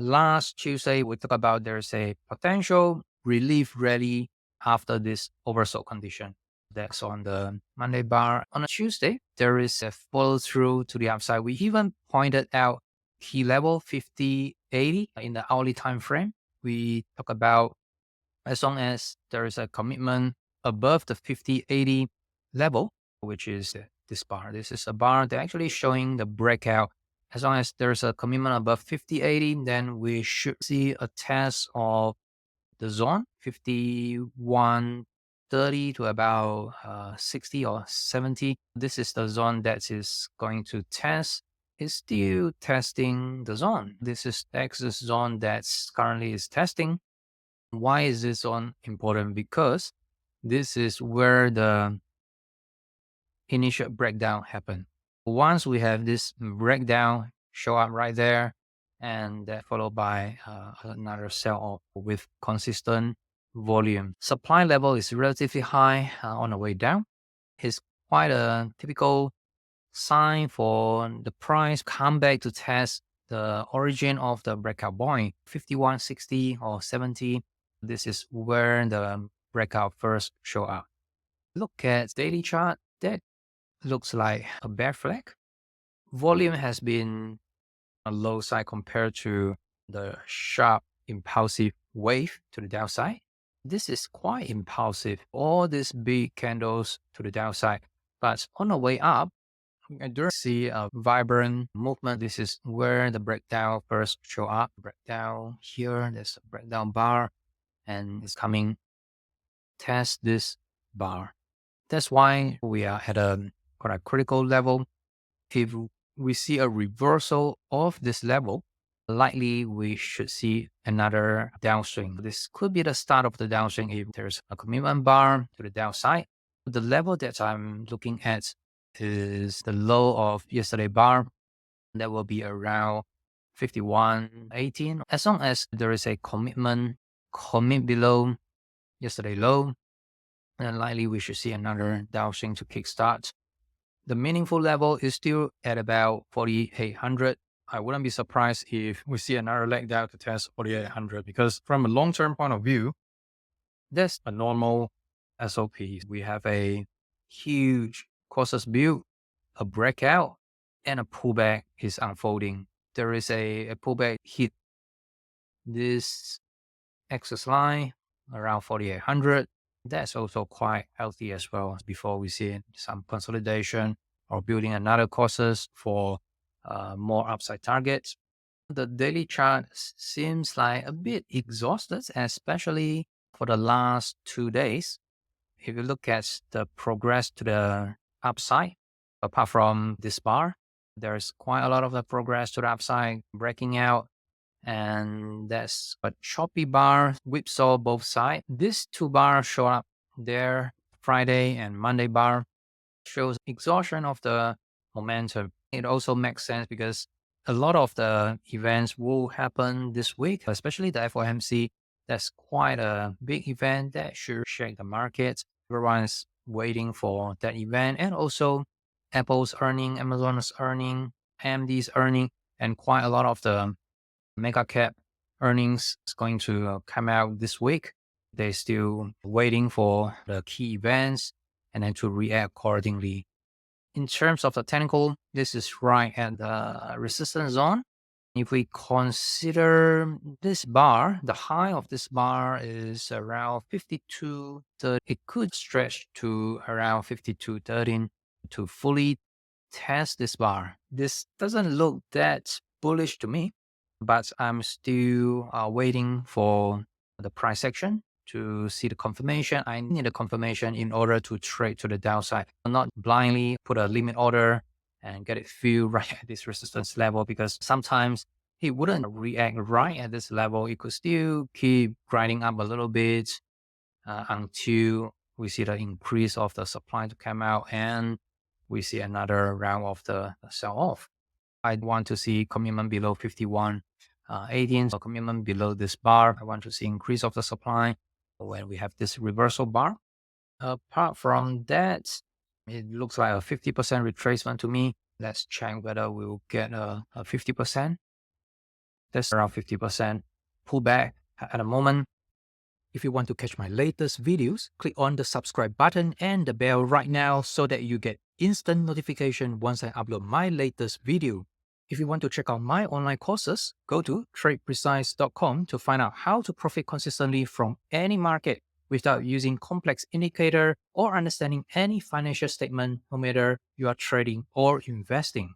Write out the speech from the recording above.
Last Tuesday, we talked about there's a potential relief rally after this oversold condition. That's on the Monday bar. On a Tuesday, there is a follow through to the upside. We even pointed out key level 50-80 in the hourly time frame. We talk about as long as there is a commitment above the 50-80 level, which is this bar. This is a bar that actually showing the breakout. As long as there's a commitment above 50-80, then we should see a test of the zone 5130 to about 60 or 70. This is the zone that is going to test. It's still testing the zone. This is the axis zone that's currently is testing. Why is this zone important? Because this is where the initial breakdown happened. Once we have this breakdown show up right there, and that followed by another sell-off with consistent volume. Supply level is relatively high on the way down. It's quite a typical sign for the price come back to test the origin of the breakout point, 5160 or 70. This is where the breakout first show up. Look at daily chart. That looks like a bear flag. Volume has been a low side compared to the sharp impulsive wave to the downside. This is quite impulsive, all these big candles to the downside. But on the way up, I do see a vibrant movement. This is where the breakdown first show up. Breakdown here, there's a breakdown bar, and it's coming test this bar. That's why we are at a quite a critical level. If we see a reversal of this level, likely we should see another downswing. This could be the start of the downswing if there's a commitment bar to the downside. The level that I'm looking at is the low of yesterday bar. That will be around 51.18. As long as there is a commit below yesterday low, then likely we should see another downswing to kickstart. The meaningful level is still at about 4,800. I wouldn't be surprised if we see another leg down to test 4,800 because from a long-term point of view, that's a normal SOP. We have a huge courses build, a breakout, and a pullback is unfolding. There is a pullback hit this axis line around 4,800. That's also quite healthy as well before we see some consolidation or building another courses for more upside targets. The daily chart seems like a bit exhausted, especially for the last 2 days. If you look at the progress to the upside, apart from this bar, there's quite a lot of the progress to the upside breaking out. And that's a choppy bar, whipsaw both sides. These two bars show up there, Friday and Monday bar, shows exhaustion of the momentum. It also makes sense because a lot of the events will happen this week, especially the FOMC. That's quite a big event that should shake the market. Everyone's waiting for that event. And also Apple's earning, Amazon's earning, AMD's earning, and quite a lot of the mega cap earnings is going to come out this week. They're still waiting for the key events and then to react accordingly. In terms of the technical, this is right at the resistance zone. If we consider this bar, the high of this bar is around 52.30. It could stretch to around 52.13 to fully test this bar. This doesn't look that bullish to me, but I'm still waiting for the price action to see the confirmation. I need a confirmation in order to trade to the downside, not blindly put a limit order and get it filled right at this resistance level, because sometimes it wouldn't react right at this level. It could still keep grinding up a little bit until we see the increase of the supply to come out and we see another round of the sell-off. I want to see commitment below 51.18, so commitment below this bar. I want to see increase of the supply when we have this reversal bar. Apart from that, it looks like a 50% retracement to me. Let's check whether we'll get a 50%. That's around 50% pullback at the moment. If you want to catch my latest videos, click on the subscribe button and the bell right now so that you get instant notification once I upload my latest video. If you want to check out my online courses, go to tradeprecise.com to find out how to profit consistently from any market without using complex indicator or understanding any financial statement, no matter you are trading or investing.